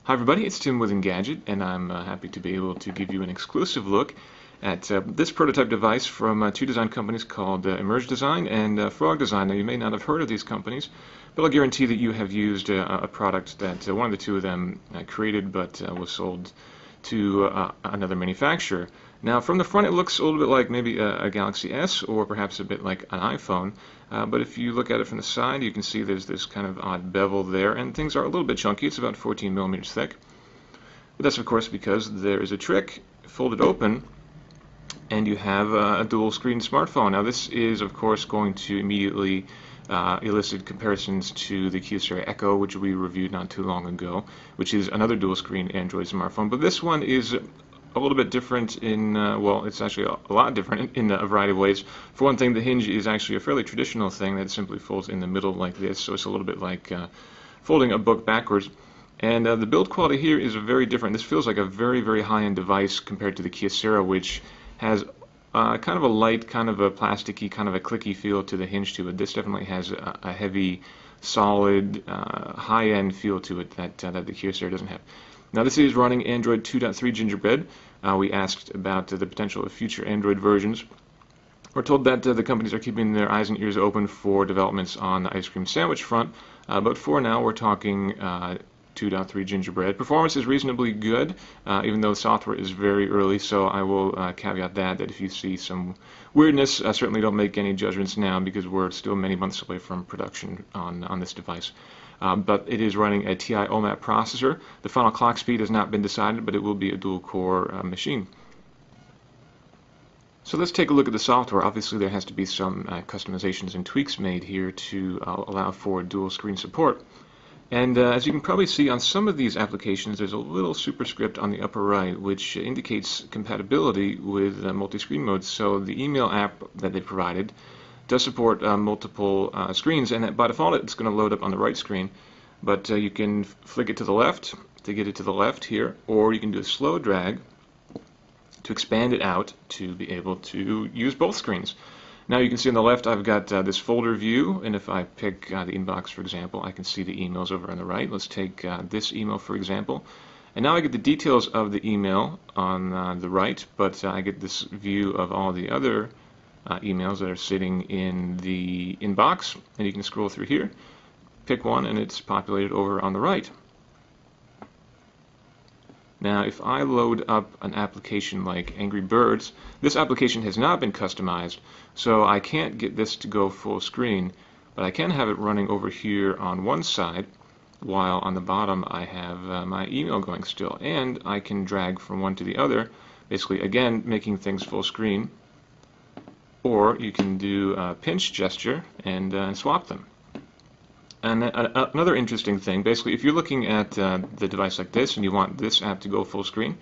Hi everybody, it's Tim with Engadget, and I'm happy to be able to give you an exclusive look at this prototype device from two design companies called Imerj Design and Frog Design. Now you may not have heard of these companies, but I'll guarantee that you have used a product that one of the two of them created but was sold to another manufacturer. Now from the front it looks a little bit like maybe a Galaxy S or perhaps a bit like an iPhone, but if you look at it from the side you can see there's this kind of odd bevel there, and things are a little bit chunky. It's about 14 millimeters thick, but that's of course because there is a trick. Fold it open and you have a dual screen smartphone. Now this is of course going to immediately elicit comparisons to the Kyocera Echo, which we reviewed not too long ago, which is another dual screen Android smartphone, but this one is a little bit different in, well, it's actually a lot different in a variety of ways. For one thing, the hinge is actually a fairly traditional thing that simply folds in the middle like this, so it's a little bit like folding a book backwards. And the build quality here is very different. This feels like a very, very high-end device compared to the Kyocera, which has kind of a light, kind of a plasticky, kind of a clicky feel to the hinge to it. This definitely has a heavy, solid, high-end feel to it that the Kyocera doesn't have. Now this is running Android 2.3 Gingerbread. We asked about the potential of future Android versions. We're told that the companies are keeping their eyes and ears open for developments on the ice cream sandwich front, but for now we're talking 2.3 Gingerbread. Performance is reasonably good, even though the software is very early, so I will caveat that if you see some weirdness, certainly don't make any judgments now because we're still many months away from production on this device. But it is running a TI OMAP processor. The final clock speed has not been decided, but it will be a dual-core machine. So let's take a look at the software. Obviously there has to be some customizations and tweaks made here to allow for dual screen support. And as you can probably see on some of these applications, there's a little superscript on the upper right which indicates compatibility with multi-screen modes. So the email app that they provided does support multiple screens, and by default it's going to load up on the right screen, but you can flick it to the left to get it to the left here, or you can do a slow drag to expand it out to be able to use both screens. Now you can see on the left I've got this folder view, and if I pick the inbox for example, I can see the emails over on the right. Let's take this email for example, and now I get the details of the email on the right, but I get this view of all the other emails that are sitting in the inbox, and you can scroll through here, pick one, and it's populated over on the right. Now if I load up an application like Angry Birds, this application has not been customized, so I can't get this to go full screen, but I can have it running over here on one side while on the bottom I have my email going still, and I can drag from one to the other, basically again making things full screen. Or you can do a pinch gesture and swap them. And another interesting thing, basically if you're looking at the device like this and you want this app to go full screen,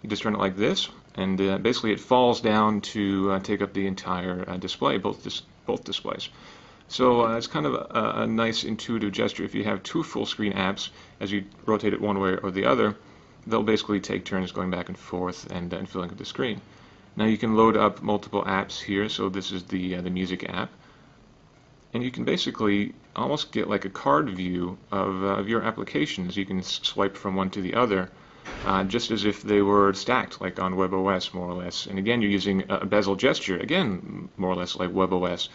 you just turn it like this, and basically it falls down to take up the entire display, both displays. So it's kind of a nice intuitive gesture. If you have two full screen apps, as you rotate it one way or the other, they'll basically take turns going back and forth and filling up the screen. Now you can load up multiple apps here, so this is the music app, and you can basically almost get like a card view of your applications. You can swipe from one to the other, just as if they were stacked, like on WebOS more or less. And again, you're using a bezel gesture, again more or less like WebOS.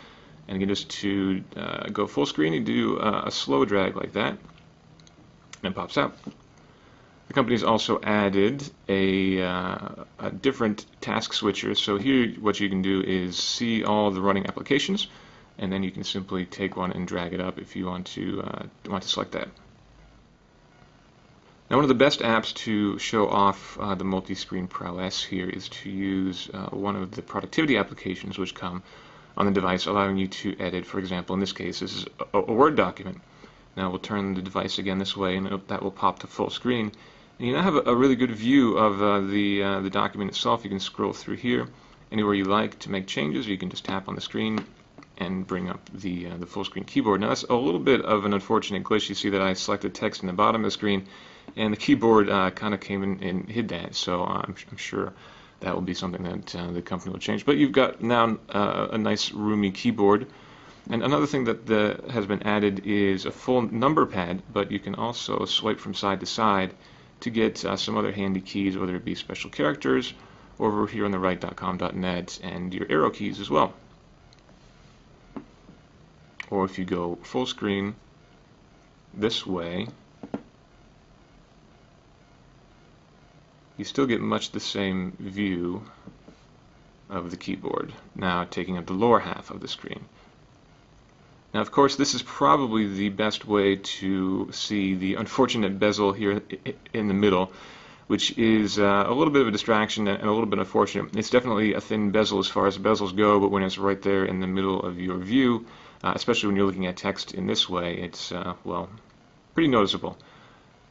And again, just to go full screen, you do a slow drag like that, and it pops out. The company's also added a different task switcher. So here what you can do is see all the running applications, and then you can simply take one and drag it up if you want to select that. Now one of the best apps to show off the multi-screen prowess here is to use one of the productivity applications which come on the device, allowing you to edit, for example, in this case this is a Word document. Now we'll turn the device again this way, and that will pop to full screen. And you now have a really good view of the document itself. You can scroll through here anywhere you like to make changes. You can just tap on the screen and bring up the full screen keyboard. Now that's a little bit of an unfortunate glitch. You see that I selected text in the bottom of the screen, and the keyboard kind of came in and hid that. So I'm sure that will be something that the company will change. But you've got now a nice roomy keyboard. And another thing that has been added is a full number pad, but you can also swipe from side to side to get some other handy keys, whether it be special characters, or over here on the right.com.net, and your arrow keys as well. Or if you go full screen this way, you still get much the same view of the keyboard, now taking up the lower half of the screen. Now, of course, this is probably the best way to see the unfortunate bezel here in the middle, which is a little bit of a distraction and a little bit unfortunate. It's definitely a thin bezel as far as bezels go, but when it's right there in the middle of your view, especially when you're looking at text in this way, it's, well, pretty noticeable.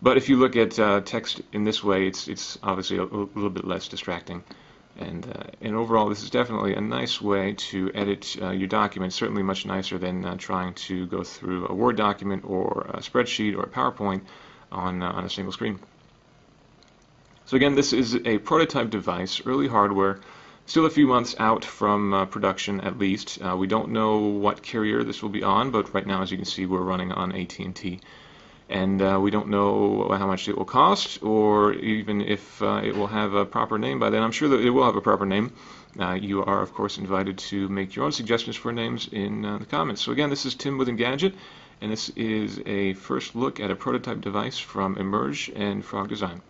But if you look at text in this way, it's obviously a little bit less distracting. And overall, this is definitely a nice way to edit your document, certainly much nicer than trying to go through a Word document or a spreadsheet or a PowerPoint on a single screen. So again, this is a prototype device, early hardware, still a few months out from production at least. We don't know what carrier this will be on, but right now, as you can see, we're running on AT&T. And we don't know how much it will cost, or even if it will have a proper name by then. I'm sure that it will have a proper name. You are, of course, invited to make your own suggestions for names in the comments. So again, this is Tim with Engadget, and this is a first look at a prototype device from Imerj and Frog Design.